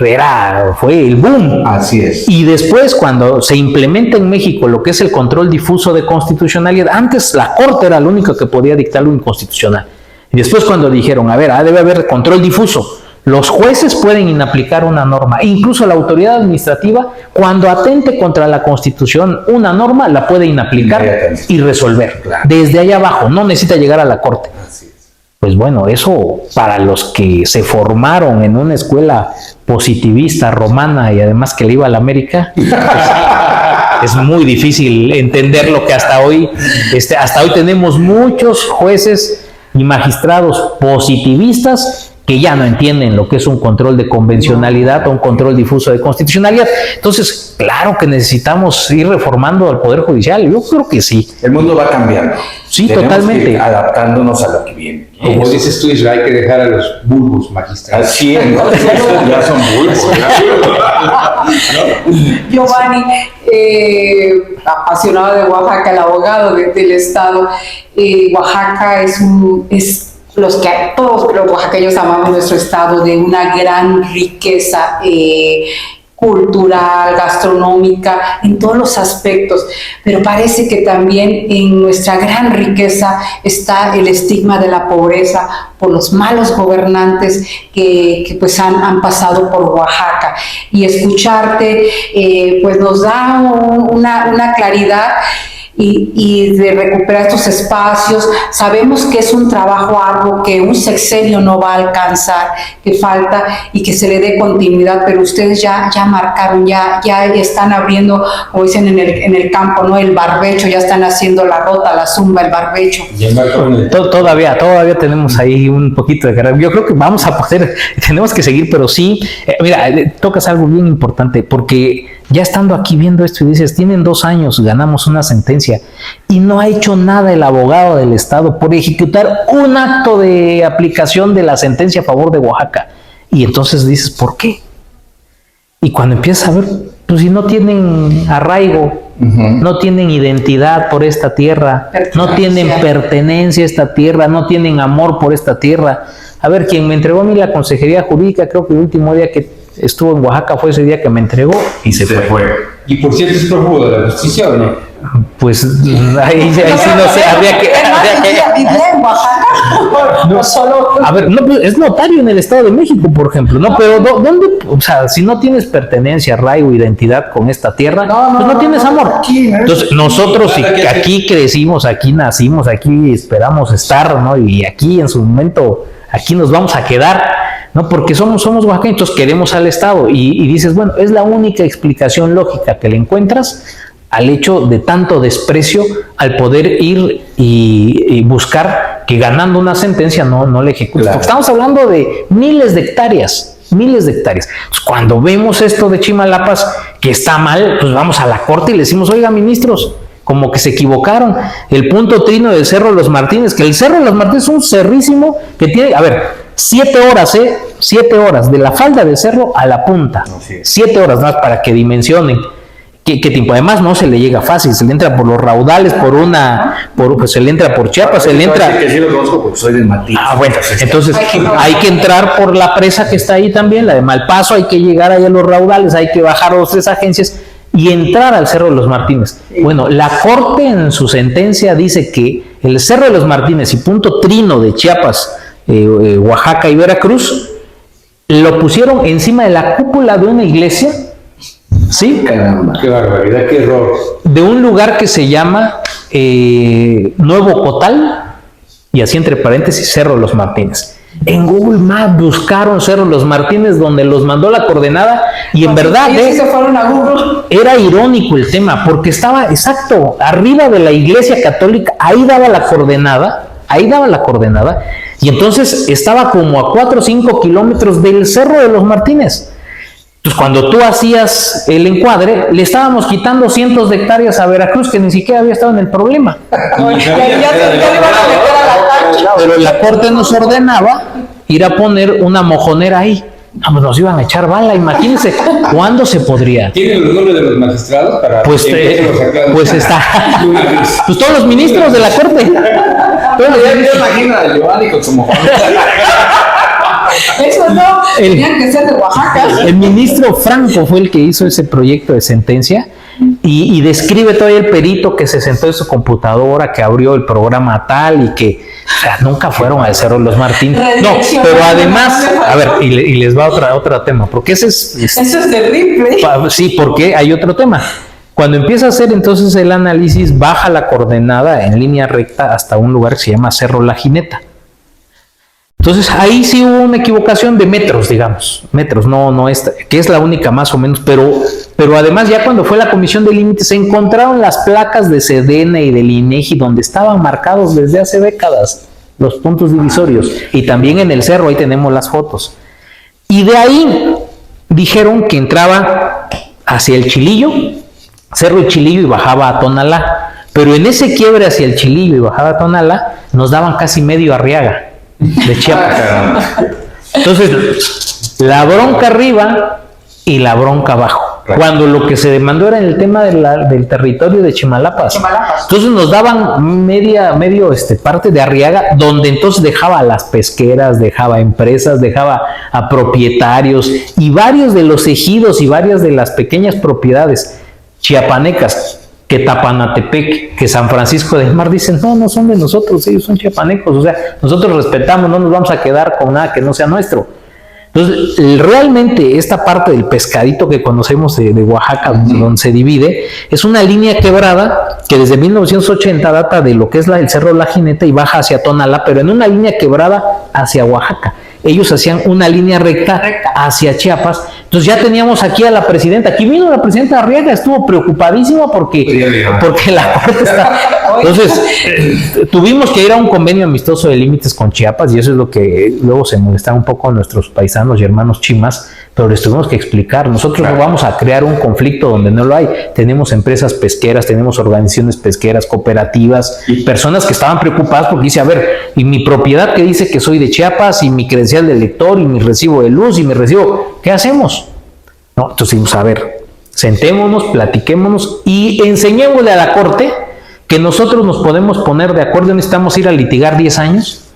fue el boom. Así es. Y después, cuando se implementa en México lo que es el control difuso de constitucionalidad, antes la Corte era la única que podía dictar lo inconstitucional. Y después, cuando dijeron, a ver, debe haber control difuso, los jueces pueden inaplicar una norma, incluso la autoridad administrativa, cuando atente contra la Constitución una norma, la puede inaplicar y resolver. Claro. Desde allá abajo, no necesita llegar a la Corte. Así es. Pues bueno, eso para los que se formaron en una escuela positivista romana y además que le iba a la América, pues, es muy difícil entender lo que hasta hoy tenemos muchos jueces y magistrados positivistas que ya no entienden lo que es un control de convencionalidad o un control difuso de constitucionalidad. Entonces, claro que necesitamos ir reformando al Poder Judicial. Yo creo que sí. El mundo va cambiando. Sí, Tenemos totalmente. que ir adaptándonos a lo que viene. Como dices tú, Israel, hay que dejar a los bulbos magistrales. Así es, ¿no? Ya son bulbos. Giovanni, apasionado de Oaxaca, el abogado del Estado, Oaxaca es todos los oaxaqueños amamos nuestro estado, de una gran riqueza cultural, gastronómica, en todos los aspectos, pero parece que también en nuestra gran riqueza está el estigma de la pobreza por los malos gobernantes que pues han pasado por Oaxaca, y escucharte pues nos da una claridad y de recuperar estos espacios. Sabemos que es un trabajo arduo, que un sexenio no va a alcanzar, que falta y que se le dé continuidad, pero ustedes ya marcaron, ya están abriendo, como dicen en el campo, ¿no? El barbecho, ya están haciendo la rota, la zumba, el barbecho. Todavía tenemos ahí un poquito de carrera. Yo creo que vamos a poder, tenemos que seguir, pero sí, mira, tocas algo bien importante, porque ya estando aquí viendo esto y dices, tienen 2 años, ganamos una sentencia y no ha hecho nada el abogado del Estado por ejecutar un acto de aplicación de la sentencia a favor de Oaxaca. Y entonces dices, ¿por qué? Y cuando empiezas a ver, pues si no tienen arraigo, no tienen identidad por esta tierra, no tienen pertenencia a esta tierra, no tienen amor por esta tierra. A ver, quien me entregó a mí la consejería jurídica, creo que el último día que estuvo en Oaxaca fue ese día que me entregó y se fue. Y por cierto, es prófugo de la justicia, ¿o no? Pues ahí sí no sé, habría que... ¿Vivía en Oaxaca? No, solo, a ver, no, es notario en el Estado de México, por ejemplo, ¿no? Pero ¿dónde? O sea, si no tienes pertenencia, arraigo, identidad con esta tierra, pues no tienes amor. Entonces, nosotros aquí crecimos, aquí nacimos, aquí esperamos estar, ¿no? Y aquí en su momento, aquí nos vamos a quedar, ¿no? Porque somos oaxaqueños, entonces queremos al Estado. Y dices, bueno, es la única explicación lógica que le encuentras al hecho de tanto desprecio al poder ir y buscar que ganando una sentencia no le ejecuten. Claro. Porque estamos hablando de miles de hectáreas. Entonces, cuando vemos esto de Chimalapas, que está mal, pues vamos a la corte y le decimos, oiga, ministros, como que se equivocaron. El punto trino del Cerro de los Martínez, que el Cerro de los Martínez es un cerrísimo que tiene, a ver, 7 horas, 7 horas de la falda del cerro a la punta. 7 horas más para que dimensionen. ¿Qué tiempo? Además no se le llega fácil, se le entra por los raudales, pues se le entra por Chiapas, se le entra... Que sí lo conozco porque soy del Matías. Bueno, entonces hay que entrar por la presa que está ahí también, la de Malpaso, hay que llegar ahí a los raudales, hay que bajar 2 o 3 agencias y entrar al Cerro de los Martínez. Bueno, la Corte en su sentencia dice que el Cerro de los Martínez y punto trino de Chiapas, Oaxaca y Veracruz, lo pusieron encima de la cúpula de una iglesia. ¿Sí? Caramba. Qué barbaridad, qué error. De un lugar que se llama Nuevo Cotal, y así entre paréntesis, Cerro de los Martínez. En Google Maps buscaron Cerro de los Martínez, donde los mandó la coordenada, y en verdad se fueron a Google. Era irónico el tema, porque estaba exacto arriba de la iglesia católica, ahí daba la coordenada, Y entonces estaba como a 4 o 5 kilómetros del Cerro de los Martínez. Entonces, cuando tú hacías el encuadre, le estábamos quitando cientos de hectáreas a Veracruz, que ni siquiera había estado en el problema. Pero la Corte nos ordenaba ir a poner una mojonera ahí. Vamos, nos iban a echar bala, imagínense, ¿cuándo se podría? ¿Tienen los nombres de los magistrados para Pues, pues está. Pues todos los ministros de la Corte. Todos los Yo ministros. imagino a Giovanni con su mojón. Eso no, tenían que ser de Oaxaca. El ministro Franco fue el que hizo ese proyecto de sentencia y describe todavía el perito que se sentó en su computadora, que abrió el programa tal y que, o sea, nunca fueron al Cerro de los Martínez. No, pero además, a ver, y les va otro tema, porque ese es Eso es terrible. sí, porque hay otro tema. Cuando empieza a hacer entonces el análisis, baja la coordenada en línea recta hasta un lugar que se llama Cerro La Jineta. Entonces ahí sí hubo una equivocación de metros, digamos, metros, no esta, que es la única más o menos, pero además ya cuando fue la comisión de límites se encontraron las placas de Sedena y del INEGI donde estaban marcados desde hace décadas los puntos divisorios, y también en el cerro, ahí tenemos las fotos. Y de ahí dijeron que entraba hacia el Chilillo, Cerro El Chilillo, y bajaba a Tonalá, pero en ese quiebre hacia el Chilillo y bajaba a Tonalá nos daban casi medio Arriaga de Chiapas. Entonces, la bronca arriba y la bronca abajo. Cuando lo que se demandó era el tema del territorio de Chimalapas. Entonces nos daban medio parte de Arriaga, donde entonces dejaba a las pesqueras, dejaba empresas, dejaba a propietarios y varios de los ejidos y varias de las pequeñas propiedades chiapanecas, que Tapanatepec, que San Francisco del Mar, dicen, no son de nosotros, ellos son chiapanecos, o sea, nosotros respetamos, no nos vamos a quedar con nada que no sea nuestro. Entonces, realmente esta parte del pescadito que conocemos de Oaxaca, donde se divide, es una línea quebrada que desde 1980 data de lo que es el Cerro La Jineta y baja hacia Tonalá, pero en una línea quebrada hacia Oaxaca. Ellos hacían una línea recta hacia Chiapas. Entonces ya teníamos aquí a la presidenta. Aquí vino la presidenta Arriaga, estuvo preocupadísima porque la Corte está... Entonces, tuvimos que ir a un convenio amistoso de límites con Chiapas, y eso es lo que luego se molestaron un poco a nuestros paisanos y hermanos chimas, pero les tuvimos que explicar. Nosotros no vamos a crear un conflicto donde no lo hay. Tenemos empresas pesqueras, tenemos organizaciones pesqueras, cooperativas, personas que estaban preocupadas porque dice, a ver, y mi propiedad que dice que soy de Chiapas, y mi credencial de lector, y mi recibo de luz, y mi recibo, ¿qué hacemos? No, entonces dijimos, a ver, sentémonos, platiquémonos y enseñémosle a la Corte que nosotros nos podemos poner de acuerdo, necesitamos ir a litigar 10 años,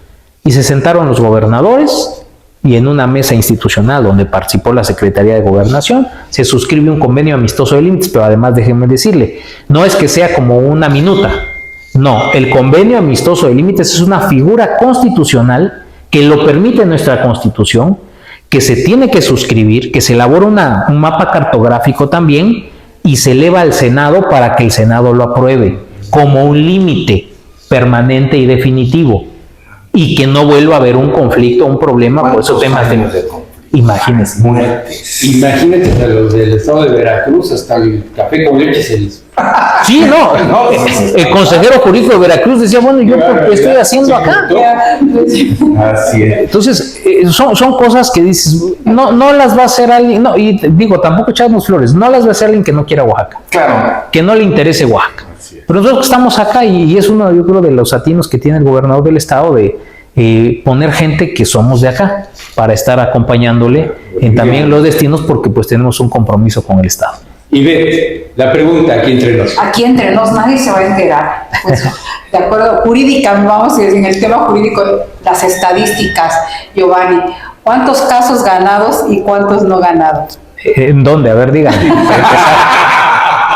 y se sentaron los gobernadores, y en una mesa institucional donde participó la Secretaría de Gobernación, se suscribe un convenio amistoso de límites, pero además déjenme decirle, no es que sea como una minuta, no, el convenio amistoso de límites es una figura constitucional que lo permite nuestra Constitución, que se tiene que suscribir, que se elabora un mapa cartográfico también, y se eleva al Senado para que el Senado lo apruebe como un límite permanente y definitivo, y que no vuelva a haber un conflicto, un problema por esos temas de... Imagínense. Imagínate a los del estado de Veracruz, hasta el café con leche se les... Sí, el consejero jurídico de Veracruz decía, bueno, ¿yo qué estoy haciendo acá? Así es. Entonces, son cosas que dices, no las va a hacer alguien, no, y digo, tampoco echamos flores, no las va a hacer alguien que no quiera Oaxaca, Claro. que no le interese Oaxaca. Pero nosotros estamos acá, y es uno, yo creo, de los atinos que tiene el gobernador del estado de poner gente que somos de acá para estar acompañándole en también los destinos, porque pues tenemos un compromiso con el estado. Y ve, la pregunta aquí entre nosotros. Aquí entre nos nadie se va a enterar. Pues, de acuerdo, jurídica, vamos a decir, en el tema jurídico, las estadísticas, Giovanni, ¿cuántos casos ganados y cuántos no ganados? ¿En dónde? A ver, díganme.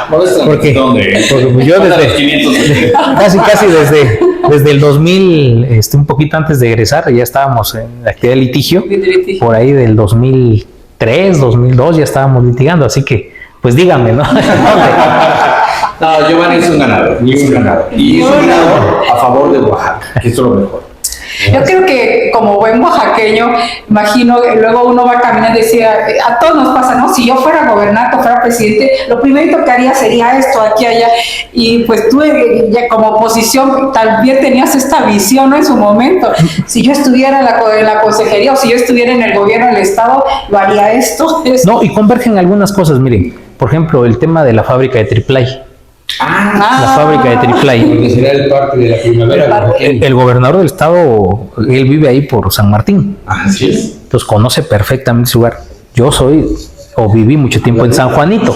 Porque pues yo casi desde el 2000, un poquito antes de egresar, ya estábamos en la actividad de litigio. Por ahí del 2003, 2002 ya estábamos litigando, así que, pues díganme, ¿no? No, Giovanni es un ganador, y es un ganador a favor de Oaxaca, que es lo mejor. Yo creo que como buen oaxaqueño, imagino que luego uno va caminando y decía, a todos nos pasa, ¿no? Si yo fuera gobernante o fuera presidente, lo primero que haría sería esto, aquí, allá. Y pues tú ya como oposición también tenías esta visión, ¿no? En su momento. Si yo estuviera en la consejería o si yo estuviera en el gobierno del Estado, lo haría esto. No, y convergen algunas cosas, miren. Por ejemplo, el tema de la fábrica de Triplay. La fábrica de Triplay. Porque será el parque de la primavera. El gobernador del estado, él vive ahí por San Martín. Así es. Entonces conoce perfectamente ese lugar. Yo viví mucho tiempo en San Juanito.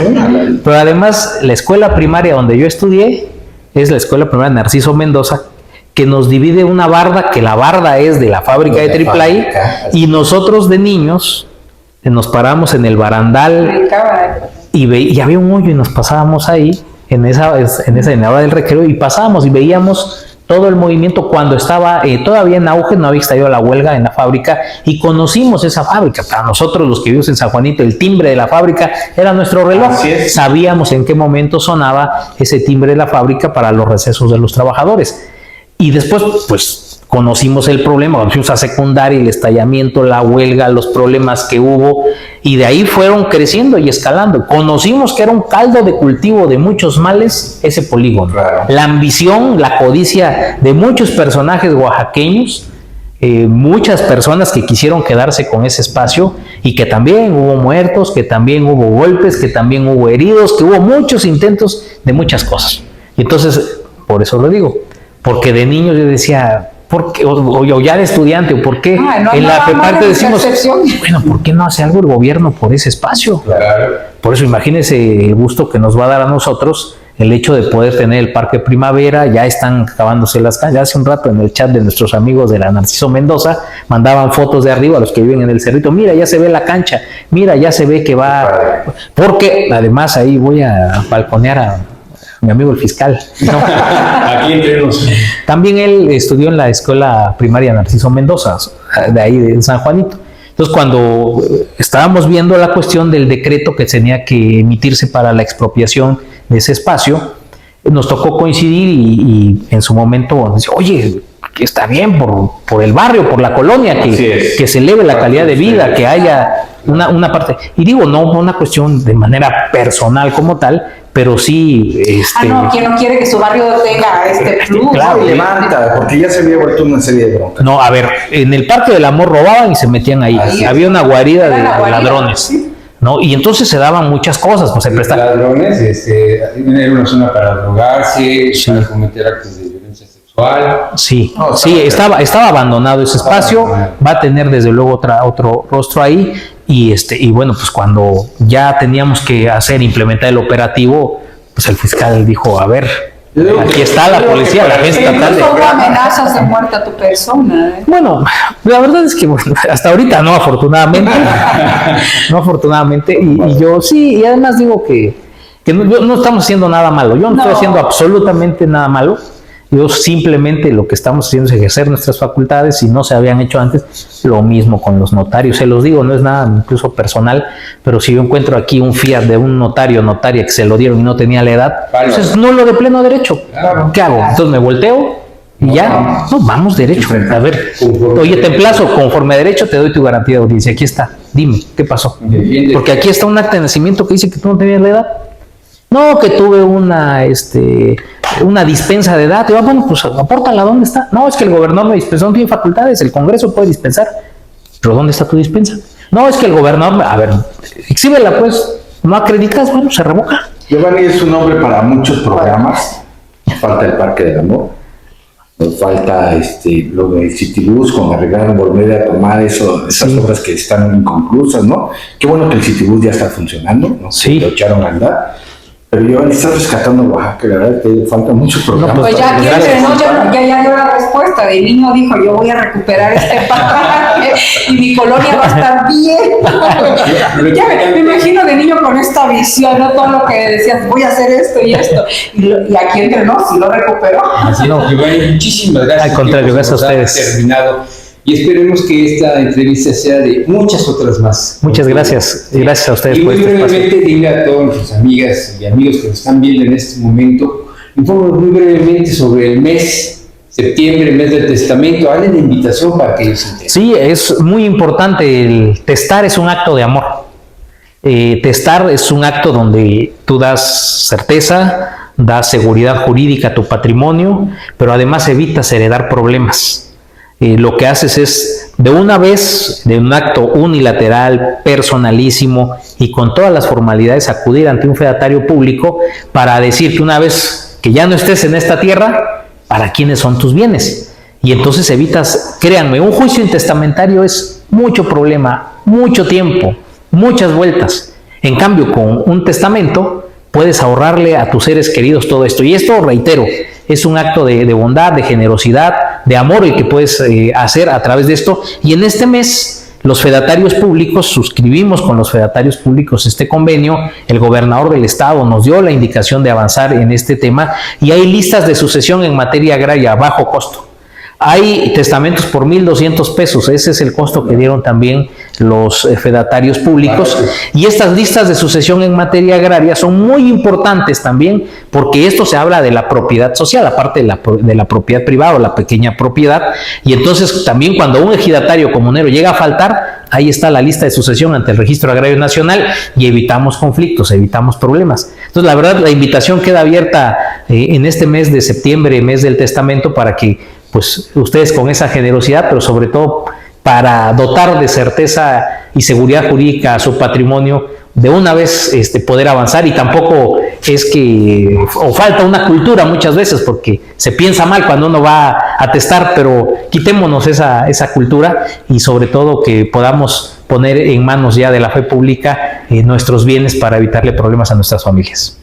Pero además, la escuela primaria donde yo estudié es la escuela primaria Narciso Mendoza, que nos divide una barda, que la barda es de la fábrica de Triplay, y nosotros de niños nos paramos en el barandal y había un hoyo y nos pasábamos ahí en la hora del recreo y pasábamos y veíamos todo el movimiento cuando estaba todavía en auge, no había estallado la huelga en la fábrica y conocimos esa fábrica. Para nosotros los que vivimos en San Juanito, el timbre de la fábrica era nuestro reloj. Sabíamos en qué momento sonaba ese timbre de la fábrica para los recesos de los trabajadores. Y después, pues, conocimos el problema, cuando fuimos a secundaria, el estallamiento, la huelga, los problemas que hubo, y de ahí fueron creciendo y escalando. Conocimos que era un caldo de cultivo de muchos males ese polígono. Claro. La ambición, la codicia de muchos personajes oaxaqueños, muchas personas que quisieron quedarse con ese espacio, y que también hubo muertos, que también hubo golpes, que también hubo heridos, que hubo muchos intentos de muchas cosas. Y entonces, por eso lo digo, porque de niño yo decía, ¿por qué? O ya de estudiante, ¿o por qué? En la parte decimos, bueno, ¿por qué no hace algo el gobierno por ese espacio? Claro. Por eso imagínense el gusto que nos va a dar a nosotros el hecho de poder tener el Parque Primavera. Ya están acabándose las canchas. Ya hace un rato en el chat de nuestros amigos de la Narciso Mendoza mandaban fotos de arriba a los que viven en el cerrito. Mira, ya se ve la cancha, mira, ya se ve que va, porque además ahí voy a balconear a mi amigo el fiscal, ¿no? Aquí entre nos. También él estudió en la escuela primaria Narciso Mendoza, de ahí de San Juanito. Entonces, cuando estábamos viendo la cuestión del decreto que tenía que emitirse para la expropiación de ese espacio, nos tocó coincidir y en su momento dice, oye, que está bien por el barrio, por la colonia, que se eleve la calidad de vida, que haya una parte, y digo, no una cuestión de manera personal como tal, pero sí... ¿quién no quiere que su barrio tenga plus? Claro, levanta, porque ya se había vuelto una serie de broncas. No, a ver, en el Parque del Amor robaban y se metían ahí. Había una guarida de ladrones. ¿Sí? ¿No? Y entonces se daban muchas cosas. Pues, ladrones, era una zona para drogarse, para cometer actos de violencia sexual. Sí, estaba abandonado ese espacio. Va a tener desde luego otro rostro ahí. Y bueno, pues cuando ya teníamos que implementar el operativo, pues el fiscal dijo, a ver, aquí está la policía, la agencia estatal. ¿Cómo amenazas de muerte a tu persona? Bueno, la verdad es que hasta ahorita no, afortunadamente. Y yo sí, y además digo que no estamos haciendo nada malo. Yo no estoy haciendo absolutamente nada malo. Yo simplemente lo que estamos haciendo es ejercer nuestras facultades, si no se habían hecho antes. Lo mismo con los notarios, se los digo, no es nada incluso personal, pero si yo encuentro aquí un fiat de un notaria que se lo dieron y no tenía la edad, entonces es nulo de pleno derecho. Claro. ¿Qué hago? Entonces me volteo y ya, vamos derecho. A ver, oye, te emplazo, conforme a derecho te doy tu garantía de audiencia, aquí está, dime, ¿qué pasó? Porque aquí está un acta de nacimiento que dice que tú no tenías la edad. No, que tuve una dispensa de edad. Bueno, pues apórtala, ¿dónde está? No, es que el gobernador me dispensó, no tiene facultades, el Congreso puede dispensar. ¿Pero dónde está tu dispensa? No, es que el gobernador, a ver, exhíbela pues, no acreditas, bueno, se revoca. Giovanni es un nombre para muchos programas. Nos falta el Parque del Amor, nos falta lo del Citibús, con arreglar, volver a tomar esas obras que están inconclusas, ¿no? Qué bueno que el Citibús ya está funcionando, ¿no? Sí. Lo echaron a andar. Pero yo está rescatando Oaxaca, la verdad que falta muchos programas. Pues ya dio la respuesta. De niño dijo, yo voy a recuperar este parque y mi colonia va a estar bien. Ya me imagino de niño con esta visión, ¿no? Todo lo que decías, voy a hacer esto y esto. Y aquí entre nos, sí lo recuperó. Así no, muchísimas gracias. Al contrario, gracias a ustedes. Terminado. Y esperemos que esta entrevista sea de muchas otras más. Muchas gracias. Y gracias a ustedes por este espacio. Y muy brevemente, dile a todas nuestras amigas y amigos que nos están viendo en este momento, informen muy brevemente sobre el mes septiembre, mes del testamento, hazle la invitación para que ellos entiendan. Sí, es muy importante. El testar es un acto de amor. Testar es un acto donde tú das certeza, das seguridad jurídica a tu patrimonio, pero además evitas heredar problemas. Lo que haces es, de una vez, de un acto unilateral, personalísimo y con todas las formalidades, acudir ante un fedatario público para decir que una vez que ya no estés en esta tierra, ¿para quiénes son tus bienes? Y entonces evitas, créanme, un juicio intestamentario es mucho problema, mucho tiempo, muchas vueltas. En cambio, con un testamento puedes ahorrarle a tus seres queridos todo esto. Y esto, reitero, es un acto de bondad, de generosidad, de amor el que puedes hacer a través de esto. Y en este mes, los fedatarios públicos, suscribimos con los fedatarios públicos este convenio, el gobernador del estado nos dio la indicación de avanzar en este tema y hay listas de sucesión en materia agraria a bajo costo. Hay testamentos por 1,200 pesos, ese es el costo que dieron también los fedatarios públicos. Y estas listas de sucesión en materia agraria son muy importantes también porque esto se habla de la propiedad social, aparte de la propiedad privada o la pequeña propiedad. Y entonces también cuando un ejidatario comunero llega a faltar, ahí está la lista de sucesión ante el Registro Agrario Nacional y evitamos conflictos, evitamos problemas. Entonces, la verdad, la invitación queda abierta en este mes de septiembre, mes del testamento, para que pues ustedes con esa generosidad, pero sobre todo para dotar de certeza y seguridad jurídica a su patrimonio, de una vez poder avanzar. Y tampoco es que, o falta una cultura muchas veces, porque se piensa mal cuando uno va a testar, pero quitémonos esa cultura y sobre todo que podamos poner en manos ya de la fe pública nuestros bienes para evitarle problemas a nuestras familias.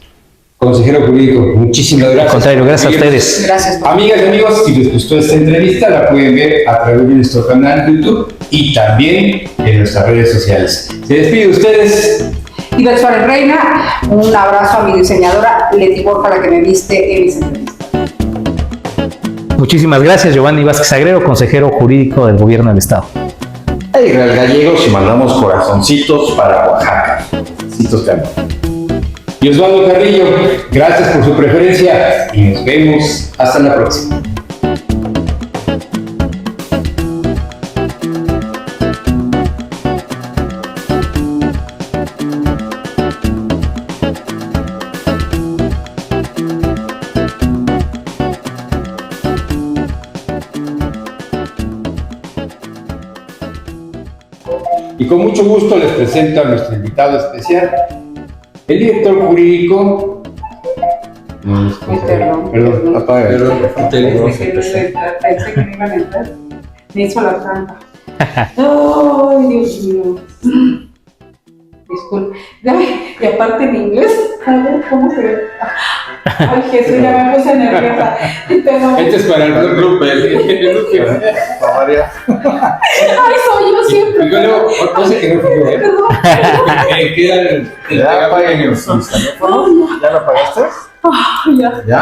Consejero jurídico, muchísimas gracias. Al contrario, gracias a ustedes. Gracias. Amigas y amigos, si les gustó esta entrevista, la pueden ver a través de nuestro canal de YouTube y también en nuestras redes sociales. Se despide de ustedes. Ivette Suárez Reina, un abrazo a mi diseñadora Leti Borja, la que me viste en mis entrevistas. Muchísimas gracias, Giovanni Vázquez Agrero, consejero jurídico del Gobierno del Estado. Hey, Real Gallegos, y mandamos corazoncitos para Oaxaca. Corazoncitos de amor. Y Osvaldo Carrillo, gracias por su preferencia y nos vemos hasta la próxima. Y con mucho gusto les presento a nuestro invitado especial, el director jurídico. Perdón. Apaga. Pensé que me iban a entrar. Me hizo la trampa. Ay, Dios mío. Disculpe. Y aparte en inglés, a ver cómo se ve. Ay, Jesús, ya me puse nerviosa. Este es para el grupo. María. Ay, soy yo siempre. Y luego, cosa que no fue, Perdón. queda el Ya apaguen el teléfono. ¿Ya lo apagaste? Ay, ya. ¿Ya?